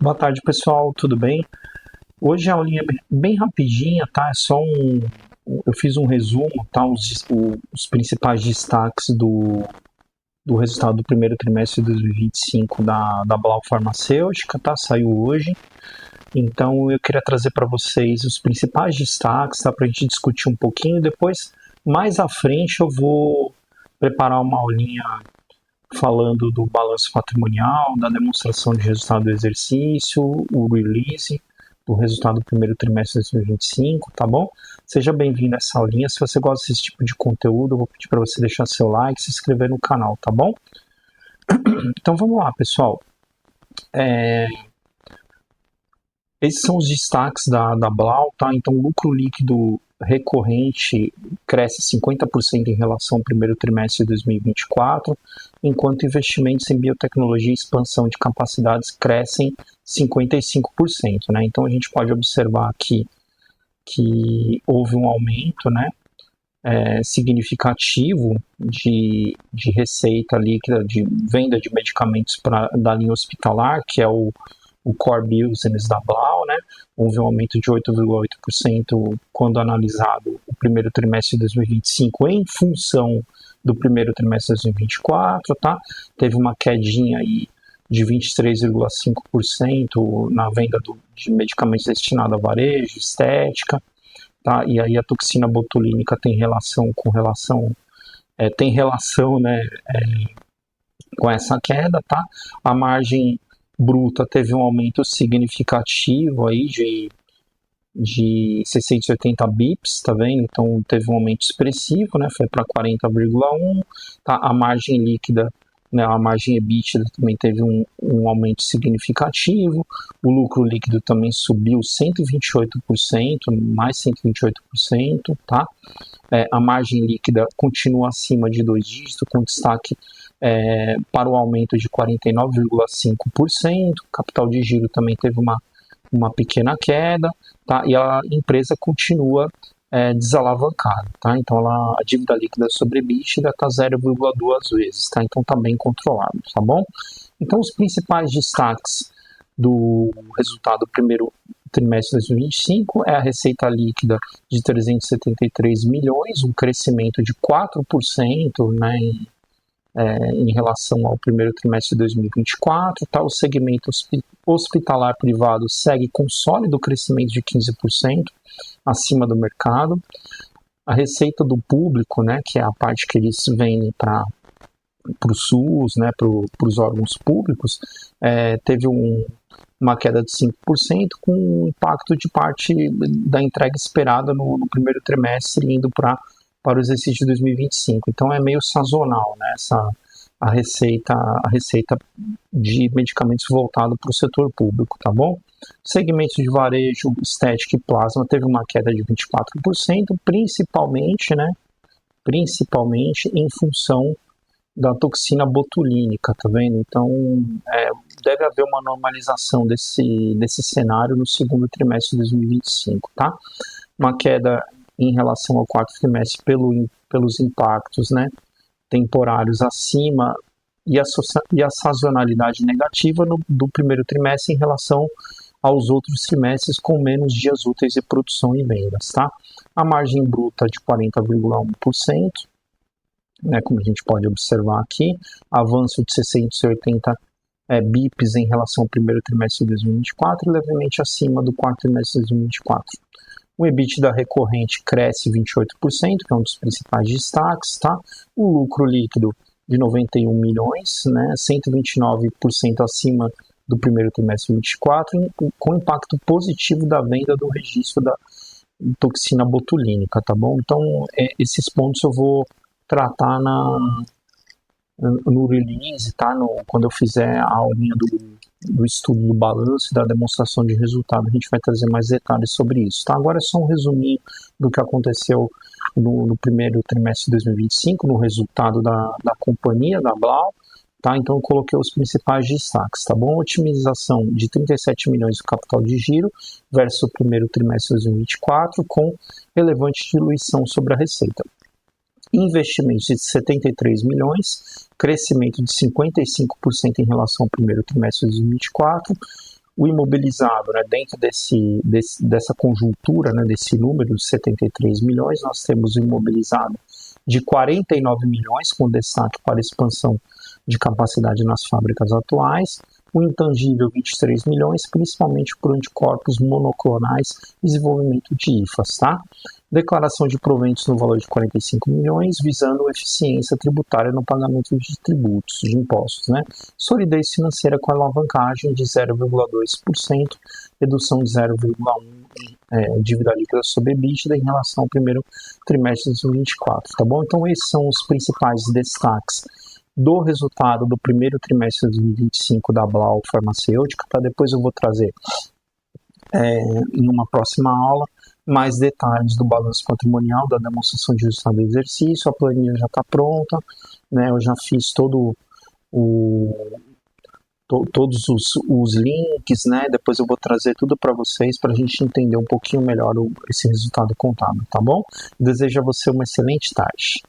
Boa tarde, pessoal, tudo bem? Hoje a aulinha é bem rapidinha, tá? É só eu fiz um resumo, tá? Os principais destaques do resultado do primeiro trimestre de 2025 da Blau Farmacêutica, tá? Saiu hoje. Então eu queria trazer para vocês os principais destaques, tá? Para a gente discutir um pouquinho. Depois, mais à frente, eu vou preparar uma aulinha falando do balanço patrimonial, da demonstração de resultado do exercício, o release do resultado do primeiro trimestre de 2025, tá bom? Seja bem-vindo a essa aulinha. Se você gosta desse tipo de conteúdo, eu vou pedir para você deixar seu like e se inscrever no canal, tá bom? Então vamos lá, pessoal. Esses são os destaques da Blau, tá? Então, o lucro líquido recorrente cresce 50% em relação ao primeiro trimestre de 2024, enquanto investimentos em biotecnologia e expansão de capacidades crescem 55%, né? Então, a gente pode observar aqui que houve um aumento, né, significativo de receita líquida, de venda de medicamentos da linha hospitalar, que é o core business da Blau, né? Houve um aumento de 8,8% quando analisado o primeiro trimestre de 2025 em função do primeiro trimestre de 2024, tá? Teve uma quedinha aí de 23,5% na venda de medicamentos destinados a varejo, estética, tá? E aí a toxina botulínica tem relação, né, com essa queda, tá? A margem bruta teve um aumento significativo aí de 680 bips, tá vendo? Então teve um aumento expressivo, né? Foi para 40,1, tá? A margem líquida, né? A margem EBITDA também teve um aumento significativo. O lucro líquido também subiu 128%, mais 128%, tá? A margem líquida continua acima de 2 dígitos, com destaque para o aumento de 49,5%. Capital de giro também teve uma pequena queda, tá? E a empresa continua desalavancada, tá? Então a dívida líquida sobre EBITDA está 0,2 vezes, tá? Então está bem controlado, tá bom? Então os principais destaques do resultado do primeiro trimestre de 2025 é a receita líquida de 373 milhões, um crescimento de 4%, né, em relação ao primeiro trimestre de 2024. Tá? O segmento hospitalar privado segue com sólido crescimento de 15% acima do mercado. A receita do público, né, que é a parte que eles vendem para o SUS, né, para os órgãos públicos, teve uma queda de 5%, com um impacto de parte da entrega esperada no primeiro trimestre, indo para o exercício de 2025. Então é meio sazonal, né, a receita de medicamentos voltado para o setor público, tá bom? Segmentos de varejo, estética e plasma teve uma queda de 24%, principalmente em função da toxina botulínica, tá vendo? Então, deve haver uma normalização desse cenário no segundo trimestre de 2025, tá? Uma queda em relação ao quarto trimestre pelos impactos, né, temporários acima e a sazonalidade negativa do primeiro trimestre em relação aos outros trimestres com menos dias úteis de produção e vendas, tá? A margem bruta de 40,1%, né, como a gente pode observar aqui, avanço de 680 bips em relação ao primeiro trimestre de 2024, levemente acima do quarto trimestre de 2024. O EBITDA recorrente cresce 28%, que é um dos principais destaques, tá? O lucro líquido de 91 milhões, né, 129% acima do primeiro trimestre de 2024, com impacto positivo da venda do registro da toxina botulínica, tá bom? Então, esses pontos eu vou tratar no release, tá? Quando eu fizer a aulinha do estudo do balanço e da demonstração de resultado, a gente vai trazer mais detalhes sobre isso, tá? Agora é só um resuminho do que aconteceu no primeiro trimestre de 2025, no resultado da companhia, da Blau, tá? Então eu coloquei os principais destaques, tá bom? Otimização de 37 milhões do capital de giro versus o primeiro trimestre de 2024, com relevante diluição sobre a receita. Investimentos de 73 milhões, crescimento de 55% em relação ao primeiro trimestre de 2024, O imobilizado, né, dentro dessa conjuntura, né, desse número de 73 milhões, nós temos o imobilizado de 49 milhões, com destaque para a expansão de capacidade nas fábricas atuais, o intangível 23 milhões, principalmente por anticorpos monoclonais e desenvolvimento de IFAs, tá? Declaração de proventos no valor de 45 milhões, visando eficiência tributária no pagamento de tributos, de impostos, né? Solidez financeira com alavancagem de 0,2%, redução de 0,1% dívida líquida sobre EBITDA em relação ao primeiro trimestre de 2024, tá bom? Então esses são os principais destaques do resultado do primeiro trimestre de 2025 da Blau Farmacêutica, tá? Depois eu vou trazer em uma próxima aula mais detalhes do balanço patrimonial, da demonstração de resultado do exercício. A planilha já está pronta, né? Eu já fiz todos os links, né? Depois eu vou trazer tudo para vocês, para a gente entender um pouquinho melhor esse resultado contábil, tá bom? Desejo a você uma excelente tarde.